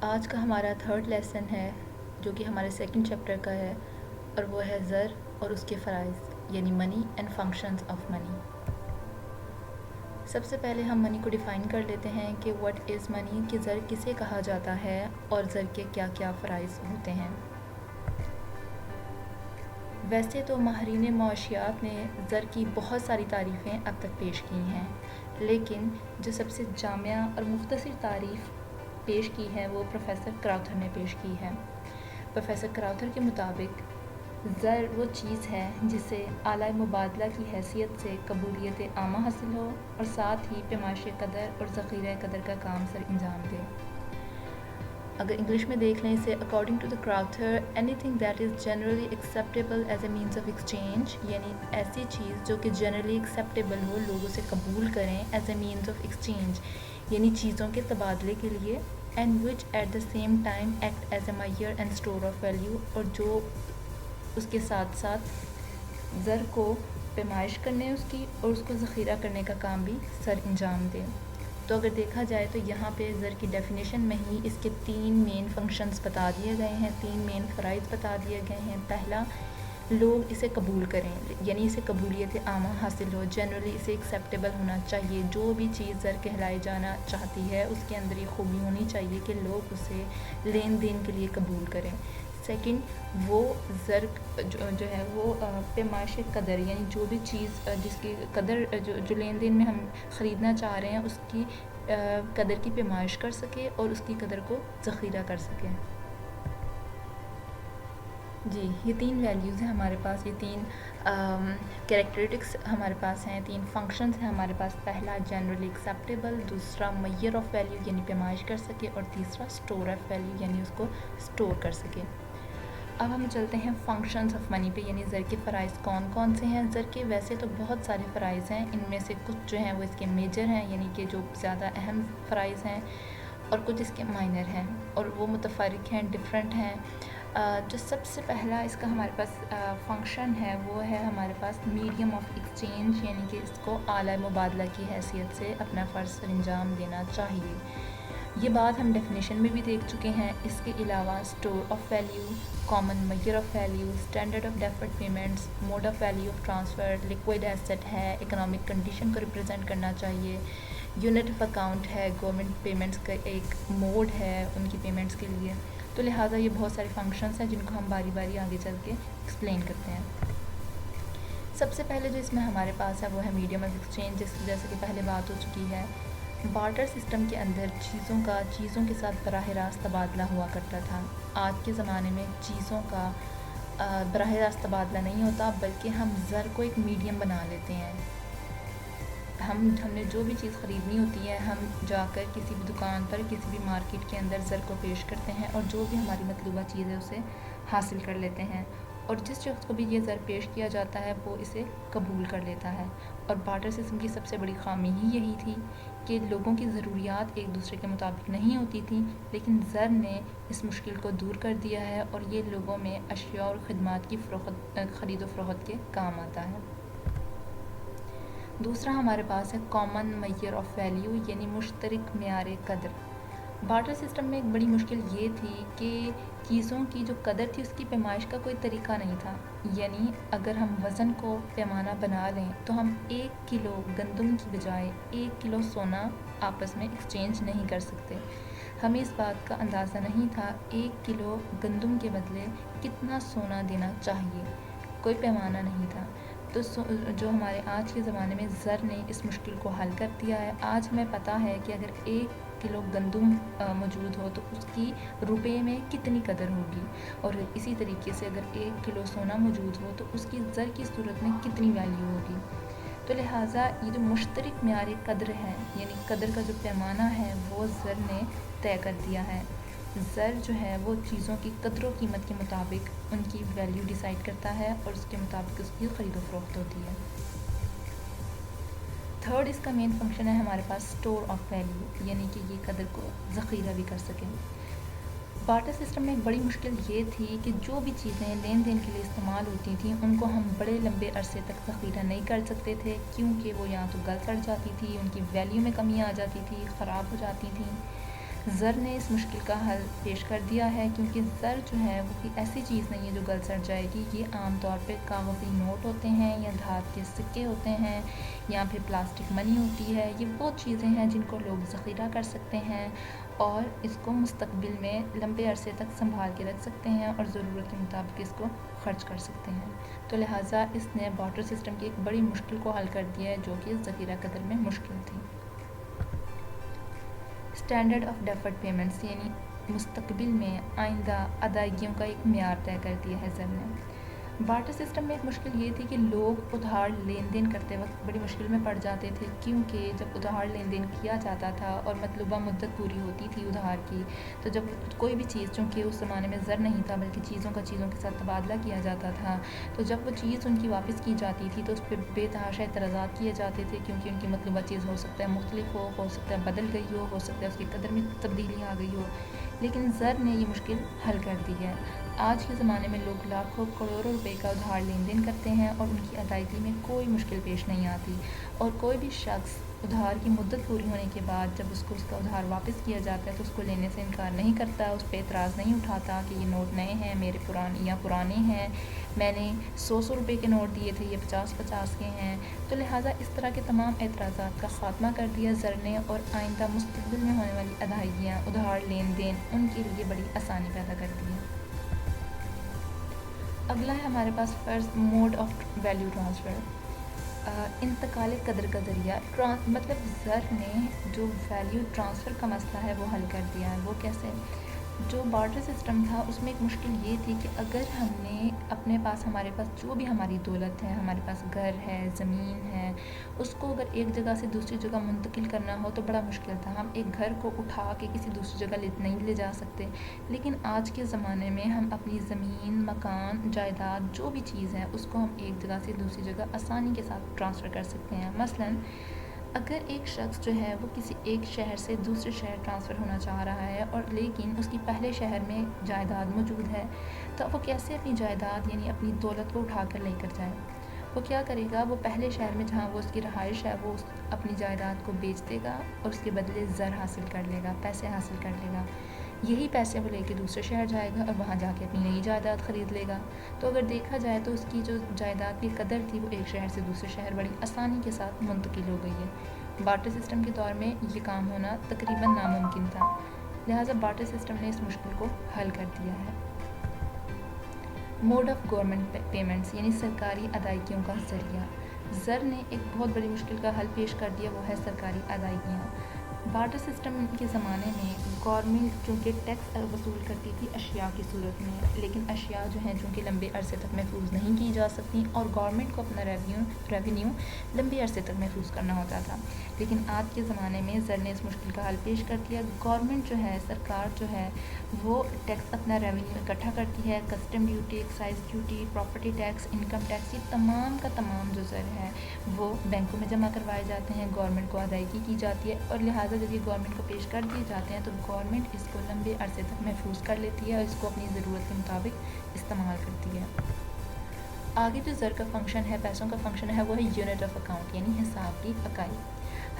آج کا ہمارا تھرڈ لیسن ہے جو کہ ہمارے سیکنڈ چیپٹر کا ہے، اور وہ ہے زر اور اس کے فرائض یعنی money and functions of money. سب سے پہلے ہم منی کو ڈیفائن کر لیتے ہیں کہ واٹ از منی، کہ زر کسے کہا جاتا ہے اور زر کے کیا کیا فرائض ہوتے ہیں۔ ویسے تو ماہرین معاشیات نے زر کی بہت ساری تعریفیں اب تک پیش کی ہیں، لیکن جو سب سے جامع اور مختصر تعریف پیش کی ہے وہ پروفیسر کراؤتھر نے پیش کی ہے۔ پروفیسر کراؤتھر کے مطابق زر وہ چیز ہے جسے اعلیٰ مبادلہ کی حیثیت سے قبولیت عامہ حاصل ہو اور ساتھ ہی پیمائش قدر اور ذخیرہ قدر کا کام سر انجام دے۔ اگر انگلش میں دیکھ لیں اسے، according to the Crowther, anything that is generally acceptable as a means of exchange, یعنی ایسی چیز جو کہ جنرلی ایکسیپٹیبل ہو، لوگ اسے قبول کریں as a means of exchange, یعنی چیزوں کے تبادلے کے لیے، and which at the same time act as a measure and store of value, اور جو اس کے ساتھ ساتھ زر کو پیمائش کرنے اس کی اور اس کو ذخیرہ کرنے کا کام بھی سر انجام دے۔ تو اگر دیکھا جائے تو یہاں پہ زر کی ڈیفینیشن میں ہی اس کے 3 مین فنکشنز بتا دیے گئے ہیں، 3 مین فرائض بتا دیے گئے ہیں۔ پہلا، لوگ اسے قبول کریں، یعنی اسے قبولیت عامہ حاصل ہو، جنرلی اسے ایکسیپٹیبل ہونا چاہیے۔ جو بھی چیز زر کہلائی جانا چاہتی ہے اس کے اندر یہ خوبی ہونی چاہیے کہ لوگ اسے لین دین کے لیے قبول کریں۔ سیکنڈ، وہ زر جو ہے وہ پیمائش قدر، یعنی جو بھی چیز جس کی قدر جو لین دین میں ہم خریدنا چاہ رہے ہیں اس کی قدر کی پیمائش کر سکے اور اس کی قدر کو ذخیرہ کر سکے۔ جی، یہ 3 ویلیوز ہیں ہمارے پاس، یہ 3 کریکٹرسٹکس ہمارے پاس ہیں، 3 فنکشنز ہیں ہمارے پاس۔ پہلا جنرلی ایکسیپٹیبل، دوسرا میئر آف ویلیو یعنی پیمائش کر سکے، اور تیسرا اسٹور آف ویلیو یعنی اس کو اسٹور کر سکے۔ اب ہم چلتے ہیں فنکشنز آف منی پہ، یعنی زر کے فرائض کون کون سے ہیں۔ زر کے ویسے تو بہت سارے فرائض ہیں، ان میں سے کچھ جو ہیں وہ اس کے میجر ہیں، یعنی کہ جو زیادہ اہم فرائض ہیں، اور کچھ اس کے مائنر ہیں، اور وہ متفرق ہیں، ڈفرینٹ ہیں۔ جو سب سے پہلا اس کا ہمارے پاس فنکشن ہے وہ ہے ہمارے پاس میڈیم آف ایکسچینج، یعنی کہ اس کو اعلیٰ مبادلہ کی حیثیت سے اپنا فرض سر انجام دینا چاہیے۔ یہ بات ہم ڈیفینیشن میں بھی دیکھ چکے ہیں۔ اس کے علاوہ store of value, common measure of value, standard of deferred payments, mode of value of transfer, liquid asset ہے، اکنامک کنڈیشن کو ریپرزینٹ کرنا چاہیے، یونٹ آف اکاؤنٹ ہے، گورنمنٹ پیمنٹس کا ایک موڈ ہے ان کی پیمنٹس کے لیے۔ تو لہٰذا یہ بہت سارے فنکشنز ہیں جن کو ہم باری باری آگے چل کے ایکسپلین کرتے ہیں۔ سب سے پہلے جو اس میں ہمارے پاس ہے وہ ہے میڈیم آف ایکسچینج، جیسے کہ پہلے بات ہو چکی ہے۔ بارٹر سسٹم کے اندر چیزوں کے ساتھ براہ راست تبادلہ ہوا کرتا تھا۔ آج کے زمانے میں چیزوں کا براہ راست تبادلہ نہیں ہوتا، بلکہ ہم زر کو ایک میڈیم بنا لیتے ہیں۔ ہم نے جو بھی چیز خریدنی ہوتی ہے، ہم جا کر کسی بھی دکان پر، کسی بھی مارکیٹ کے اندر زر کو پیش کرتے ہیں اور جو بھی ہماری مطلوبہ چیز ہے اسے حاصل کر لیتے ہیں، اور جس شخص کو بھی یہ زر پیش کیا جاتا ہے وہ اسے قبول کر لیتا ہے۔ اور بارٹر سسٹم کی سب سے بڑی خامی ہی یہی تھی کہ لوگوں کی ضروریات ایک دوسرے کے مطابق نہیں ہوتی تھیں، لیکن زر نے اس مشکل کو دور کر دیا ہے اور یہ لوگوں میں اشیاء اور خدمات کی خرید و فروخت کے کام آتا ہے۔ دوسرا ہمارے پاس ہے کامن میئر آف ویلیو، یعنی مشترک معیار قدر۔ بارٹر سسٹم میں ایک بڑی مشکل یہ تھی کہ چیزوں کی جو قدر تھی اس کی پیمائش کا کوئی طریقہ نہیں تھا، یعنی اگر ہم وزن کو پیمانہ بنا لیں تو ہم 1 کلو گندم کی بجائے 1 کلو سونا آپس میں ایکسچینج نہیں کر سکتے۔ ہمیں اس بات کا اندازہ نہیں تھا 1 کلو گندم کے بدلے کتنا سونا دینا چاہیے، کوئی پیمانہ نہیں تھا۔ تو جو ہمارے آج کے زمانے میں زر نے اس مشکل کو حل کر دیا ہے۔ آج ہمیں پتہ ہے کہ اگر 1 کلو گندم موجود ہو تو اس کی روپے میں کتنی قدر ہوگی، اور اسی طریقے سے اگر 1 کلو سونا موجود ہو تو اس کی زر کی صورت میں کتنی ویلیو ہوگی۔ تو لہٰذا یہ جو مشترک معیار قدر ہے، یعنی قدر کا جو پیمانہ ہے وہ زر نے طے کر دیا ہے۔ زر جو ہے وہ چیزوں کی قدر و قیمت کے مطابق ان کی ویلیو ڈیسائیڈ کرتا ہے اور اس کے مطابق اس کی خرید و فروخت ہوتی ہے۔ تھرڈ اس کا مین فنکشن ہے ہمارے پاس اسٹور آف ویلیو، یعنی کہ یہ قدر کو ذخیرہ بھی کر سکیں۔ بارٹر سسٹم میں ایک بڑی مشکل یہ تھی کہ جو بھی چیزیں لین دین کے لیے استعمال ہوتی تھیں ان کو ہم بڑے لمبے عرصے تک ذخیرہ نہیں کر سکتے تھے، کیونکہ وہ یا تو گل سڑ جاتی تھی، ان کی ویلیو میں کمی آ جاتی تھی، خراب ہو جاتی تھیں۔ زر نے اس مشکل کا حل پیش کر دیا ہے، کیونکہ زر جو ہے وہ کوئی ایسی چیز نہیں ہے جو گل سڑ جائے گی۔ یہ عام طور پہ کاغذی نوٹ ہوتے ہیں یا دھات کے سکے ہوتے ہیں یا پھر پلاسٹک منی ہوتی ہے۔ یہ وہ چیزیں ہیں جن کو لوگ ذخیرہ کر سکتے ہیں اور اس کو مستقبل میں لمبے عرصے تک سنبھال کے رکھ سکتے ہیں اور ضرورت کے مطابق اس کو خرچ کر سکتے ہیں۔ تو لہٰذا اس نے بارٹر سسٹم کی ایک بڑی مشکل کو حل کر دیا ہے جو کہ ذخیرہ قدر میں مشکل تھی۔ اسٹینڈرڈ آف ڈیفرڈ پیمنٹس یعنی مستقبل میں آئندہ ادائیگیوں کا ایک معیار طے کر دیا ہے زر نے۔ بارٹر سسٹم میں ایک مشکل یہ تھی کہ لوگ ادھار لین دین کرتے وقت بڑی مشکل میں پڑ جاتے تھے، کیونکہ جب ادھار لین دین کیا جاتا تھا اور مطلوبہ مدت پوری ہوتی تھی ادھار کی، تو جب کوئی بھی چیز، چونکہ اس زمانے میں زر نہیں تھا بلکہ چیزوں کا چیزوں کے ساتھ تبادلہ کیا جاتا تھا، تو جب وہ چیز ان کی واپس کی جاتی تھی تو اس پہ بے تحاشا اعتراضات کیے جاتے تھے، کیونکہ ان کی مطلوبہ چیز ہو سکتا ہے مختلف ہو سکتا ہے بدل گئی ہو سکتا ہے اس کی قدر میں تبدیلی آ گئی ہو۔ لیکن زر نے یہ مشکل حل کر دی ہے۔ آج کے زمانے میں لوگ لاکھوں کروڑوں روپے کا ادھار لین دین کرتے ہیں اور ان کی ادائیگی میں کوئی مشکل پیش نہیں آتی، اور کوئی بھی شخص ادھار کی مدت پوری ہونے کے بعد جب اس کو اس کا ادھار واپس کیا جاتا ہے تو اس کو لینے سے انکار نہیں کرتا، اس پہ اعتراض نہیں اٹھاتا کہ یہ نوٹ نئے ہیں، میرے پرانے ہیں، میں نے 100 روپے کے نوٹ دیے تھے، یہ 50 کے ہیں۔ تو لہٰذا اس طرح کے تمام اعتراضات کا خاتمہ کر دیا زر نے، اور آئندہ مستقبل میں ہونے والی ادائیگیاں، ادھار لین دین، ان کے لیے بڑی آسانی پیدا کر دی ہے۔ اگلا ہے ہمارے پاس فرض موڈ آف ویلیو ٹرانسفر، انتقال قدر کا ذریعہ۔ مطلب زر نے جو ویلیو ٹرانسفر کا مسئلہ ہے وہ حل کر دیا ہے۔ وہ کیسے؟ جو بارٹر سسٹم تھا اس میں ایک مشکل یہ تھی کہ اگر ہم نے ہمارے پاس جو بھی ہماری دولت ہے، ہمارے پاس گھر ہے، زمین ہے، اس کو اگر ایک جگہ سے دوسری جگہ منتقل کرنا ہو تو بڑا مشکل تھا۔ ہم ایک گھر کو اٹھا کے کسی دوسری جگہ نہیں لے جا سکتے، لیکن آج کے زمانے میں ہم اپنی زمین، مکان، جائیداد، جو بھی چیز ہے اس کو ہم ایک جگہ سے دوسری جگہ آسانی کے ساتھ ٹرانسفر کر سکتے ہیں۔ مثلاً اگر ایک شخص جو ہے وہ کسی ایک شہر سے دوسرے شہر ٹرانسفر ہونا چاہ رہا ہے اور لیکن اس کی پہلے شہر میں جائیداد موجود ہے، تو وہ کیسے اپنی جائیداد یعنی اپنی دولت کو اٹھا کر لے کر جائے؟ وہ کیا کرے گا؟ وہ پہلے شہر میں جہاں وہ اس کی رہائش ہے وہ اپنی جائیداد کو بیچ دے گا اور اس کے بدلے زر حاصل کر لے گا، پیسے حاصل کر لے گا۔ یہی پیسے وہ لے کے دوسرے شہر جائے گا اور وہاں جا کے اپنی نئی جائیداد خرید لے گا۔ تو اگر دیکھا جائے تو اس کی جو جائیداد کی قدر تھی وہ ایک شہر سے دوسرے شہر بڑی آسانی کے ساتھ منتقل ہو گئی ہے۔ بارٹر سسٹم کے دور میں یہ کام ہونا تقریباً ناممکن تھا، لہٰذا بارٹر سسٹم نے اس مشکل کو حل کر دیا ہے۔ موڈ آف گورنمنٹ پیمنٹس یعنی سرکاری ادائیگیوں کا ذریعہ۔ زر نے ایک بہت بڑی مشکل کا حل پیش کر دیا، وہ ہے سرکاری ادائیگیاں۔ بارٹر سسٹم کے زمانے میں گورنمنٹ چونکہ ٹیکس وصول کرتی تھی اشیاء کی صورت میں، لیکن اشیاء جو ہیں چونکہ لمبے عرصے تک محفوظ نہیں کی جا سکتی اور گورنمنٹ کو اپنا ریونیو لمبے عرصے تک محفوظ کرنا ہوتا تھا۔ لیکن آج کے زمانے میں زر نے اس مشکل کا حل پیش کر دیا۔ گورنمنٹ جو ہے، سرکار جو ہے، وہ ٹیکس اپنا ریونیو اکٹھا کرتی ہے، custom duty, excise duty, property tax, income tax, یہ تمام کا تمام جو زر ہے وہ بینکوں میں جمع کروائے جاتے ہیں، گورنمنٹ کو ادائیگی کی جاتی ہے، اور لہٰذا جب یہ گورنمنٹ کو پیش کر دیے جاتے ہیں تو گورنمنٹ اس کو لمبے عرصے تک محفوظ کر لیتی ہے اور اس کو اپنی ضرورت کے مطابق استعمال کرتی ہے۔ آگے جو زر کا فنکشن ہے، پیسوں کا فنکشن ہے، وہ ہے یونٹ آف اکاؤنٹ یعنی حساب کی اکائی۔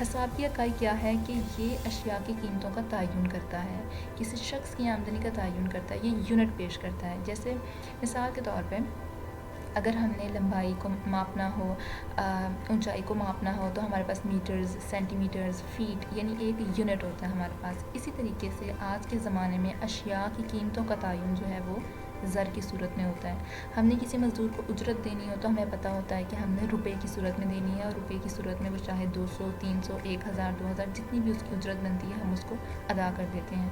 حساب کی اکائی کیا ہے کہ یہ اشیاء کی قیمتوں کا تعین کرتا ہے، کسی شخص کی آمدنی کا تعین کرتا ہے، یہ یونٹ پیش کرتا ہے۔ جیسے مثال کے طور پہ اگر ہم نے لمبائی کو ماپنا ہو، اونچائی کو ماپنا ہو تو ہمارے پاس میٹرز، سینٹی میٹرز، فیٹ یعنی ایک یونٹ ہوتا ہے ہمارے پاس۔ اسی طریقے سے آج کے زمانے میں اشیاء کی قیمتوں کا تعین جو ہے وہ زر کی صورت میں ہوتا ہے۔ ہم نے کسی مزدور کو اجرت دینی ہو تو ہمیں پتہ ہوتا ہے کہ ہم نے روپے کی صورت میں دینی ہے، اور روپے کی صورت میں وہ چاہے 200، 300، 1000، 2000 جتنی بھی اس کی اجرت بنتی ہے ہم اس کو ادا کر دیتے ہیں۔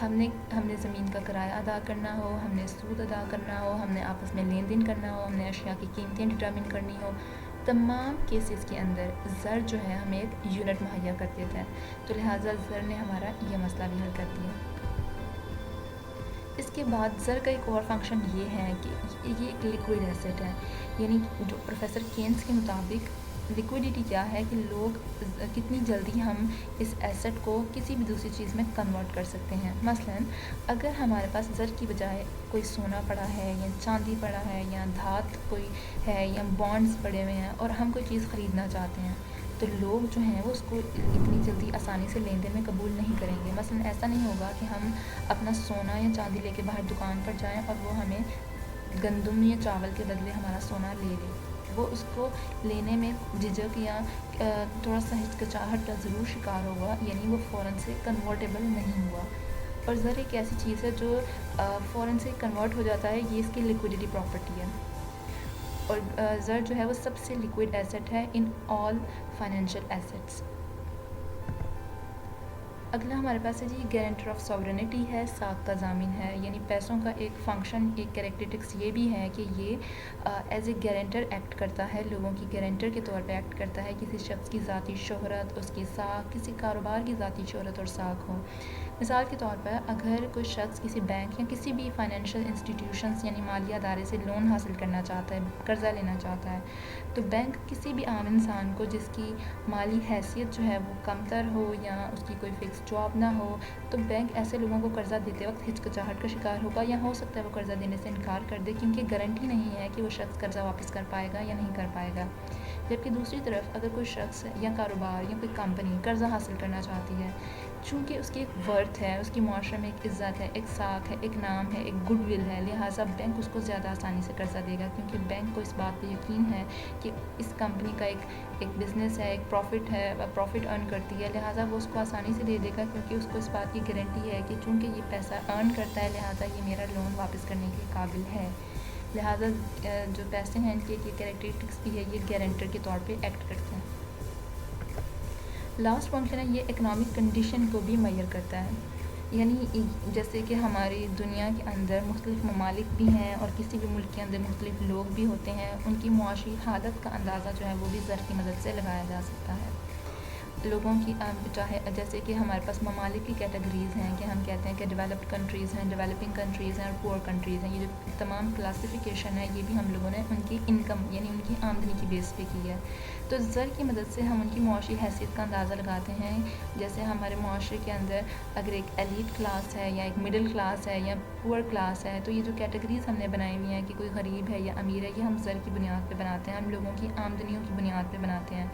ہم نے زمین کا کرایہ ادا کرنا ہو، ہم نے سود ادا کرنا ہو، ہم نے آپس میں لین دین کرنا ہو، ہم نے اشیاء کی قیمتیں ڈٹرمن کرنی ہو، تمام کیسز کے اندر زر جو ہے ہمیں ایک یونٹ مہیا کر دیتا ہے۔ تو لہٰذا زر نے ہمارا یہ مسئلہ بھی حل کر دیا۔ اس کے بعد زر کا ایک اور فنکشن یہ ہے کہ یہ ایک لیکوئڈ ایسٹ ہے، یعنی جو پروفیسر کینز کے مطابق لیکوڈیٹی کیا ہے کہ لوگ کتنی جلدی ہم اس ایسٹ کو کسی بھی دوسری چیز میں کنورٹ کر سکتے ہیں۔ مثلاً اگر ہمارے پاس زر کی بجائے کوئی سونا پڑا ہے یا چاندی پڑا ہے یا دھات کوئی ہے یا بانڈز پڑے ہوئے ہیں اور ہم کوئی چیز خریدنا چاہتے ہیں، تو لوگ جو ہیں وہ اس کو اتنی جلدی آسانی سے لین دین میں قبول نہیں کریں گے. مثلاً ایسا نہیں ہوگا کہ ہم اپنا سونا یا چاندی لے کے باہر دکان پر جائیں اور وہ ہمیں گندم یا چاول کے بدلے ہمارا سونا لے لے. وہ اس کو لینے میں جھجک یا تھوڑا سا ہچکچاہٹ کا ضرور شکار ہوگا, یعنی وہ فوراً سے کنورٹیبل نہیں ہوا. اور زر ایک ایسی چیز ہے جو فوراً سے کنورٹ ہو جاتا ہے, یہ اس کی لیکوڈیٹی پراپرٹی ہے. اور زر جو ہے وہ سب سے لیکوڈ ایسٹ ہے ان آل فائنینشیل ایسٹس. اگلا ہمارے پاس ہے جی گارنٹر آف ساورینٹی ہے, ساکھ کا ضامن ہے. یعنی پیسوں کا ایک فنکشن, ایک کریکٹرسٹکس یہ بھی ہے کہ یہ ایز اے گارنٹر ایکٹ کرتا ہے, لوگوں کی گارنٹر کے طور پہ ایکٹ کرتا ہے. کسی شخص کی ذاتی شہرت, اس کی ساکھ, کسی کاروبار کی ذاتی شہرت اور ساکھ ہو. مثال کے طور پر اگر کوئی شخص کسی بینک یا کسی بھی فائنینشیل انسٹیٹیوشنز یعنی مالی ادارے سے لون حاصل کرنا چاہتا ہے, قرضہ لینا چاہتا ہے, تو بینک کسی بھی عام انسان کو جس کی مالی حیثیت جو ہے وہ کم تر ہو یا اس کی کوئی فکس جاب نہ ہو, تو بینک ایسے لوگوں کو قرضہ دیتے وقت ہچکچاہٹ کا شکار ہوگا, یا ہو سکتا ہے وہ قرضہ دینے سے انکار کر دے کیونکہ گارنٹی نہیں ہے کہ وہ شخص قرضہ واپس کر پائے گا یا نہیں کر پائے گا. جبکہ دوسری طرف اگر کوئی شخص یا کاروبار یا کوئی کمپنی قرضہ حاصل کرنا چاہتی ہے, چونکہ اس کی ایک ورتھ ہے, اس کی معاشرے میں ایک عزت ہے, ایک ساکھ ہے, ایک نام ہے, ایک گڈ ول ہے, لہٰذا بینک اس کو زیادہ آسانی سے قرضہ دے گا کیونکہ بینک کو اس بات پہ یقین ہے کہ اس کمپنی کا ایک بزنس ہے, ایک پروفٹ ہے, پروفٹ ارن کرتی ہے, لہٰذا وہ اس کو آسانی سے دے دے گا کیونکہ اس کو اس بات کی گارنٹی ہے کہ چونکہ یہ پیسہ ارن کرتا ہے لہٰذا یہ میرا لون واپس کرنے کے قابل ہے. لہٰذا جو پیسے ہیں ان کی ایک کریکٹرسٹکس بھی ہے, یہ گارنٹر کے طور پہ ایکٹ کرتے ہیں. لاسٹ فنکشن ہے یہ اکنامک کنڈیشن کو بھی میئر کرتا ہے. یعنی جیسے کہ ہماری دنیا کے اندر مختلف ممالک بھی ہیں اور کسی بھی ملک کے اندر مختلف لوگ بھی ہوتے ہیں, ان کی معاشی حالت کا اندازہ جو ہے وہ بھی زر کی مدد سے لگایا جا سکتا ہے. لوگوں کی چاہے جیسے کہ ہمارے پاس ممالک کی کیٹیگریز ہیں کہ ہم کہتے ہیں کہ ڈیولپڈ کنٹریز ہیں, ڈیولپنگ کنٹریز ہیں اور پور کنٹریز ہیں. یہ جو تمام کلاسیفیکیشن ہے یہ بھی ہم لوگوں نے ان کی انکم یعنی ان کی آمدنی کی بیس پہ کی ہے. تو زر کی مدد سے ہم ان کی معاشی حیثیت کا اندازہ لگاتے ہیں. جیسے ہمارے معاشرے کے اندر اگر ایک ایلیٹ کلاس ہے یا ایک مڈل کلاس ہے یا پور کلاس ہے, تو یہ جو کیٹیگریز ہم نے بنائی ہوئی ہیں کہ کوئی غریب ہے یا امیر ہے, یہ ہم زر کی بنیاد پہ بناتے ہیں, ہم لوگوں کی آمدنیوں کی بنیاد پہ بناتے ہیں.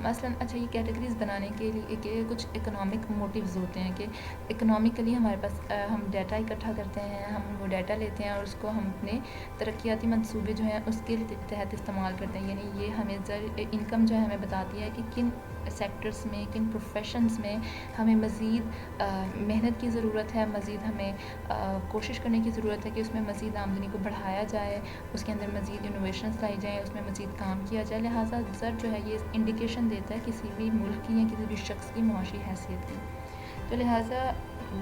مثلاً اچھا یہ کیٹیگریز بنانے کے لیے کہ کچھ اکنامک موٹیوز ہوتے ہیں کہ اکنامکلی ہمارے پاس ہم ڈیٹا اکٹھا کرتے ہیں, ہم وہ ڈیٹا لیتے ہیں اور اس کو ہم اپنے ترقیاتی منصوبے جو ہیں اس کے تحت استعمال کرتے ہیں. یعنی یہ ہمیں انکم جو ہے ہمیں بتاتی ہے کہ کن سیکٹرز میں, کن پروفیشنز میں ہمیں مزید محنت کی ضرورت ہے, مزید ہمیں کوشش کرنے کی ضرورت ہے کہ اس میں مزید آمدنی کو بڑھایا جائے, اس کے اندر مزید انوویشنز لائی جائیں, اس میں مزید کام کیا جائے. لہٰذا زر جو ہے یہ انڈیکیشن دیتا ہے کسی بھی ملک کی یا کسی بھی شخص کی معاشی حیثیت کی. تو لہٰذا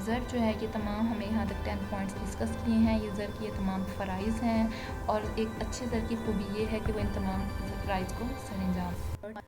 زر جو ہے یہ تمام ہمیں یہاں تک 10 پوائنٹس ڈسکس کیے ہیں. یہ زر کی یہ تمام فرائض ہیں اور ایک اچھے زر کی خوبی یہ ہے کہ وہ ان تمام فرائض کو سر انجام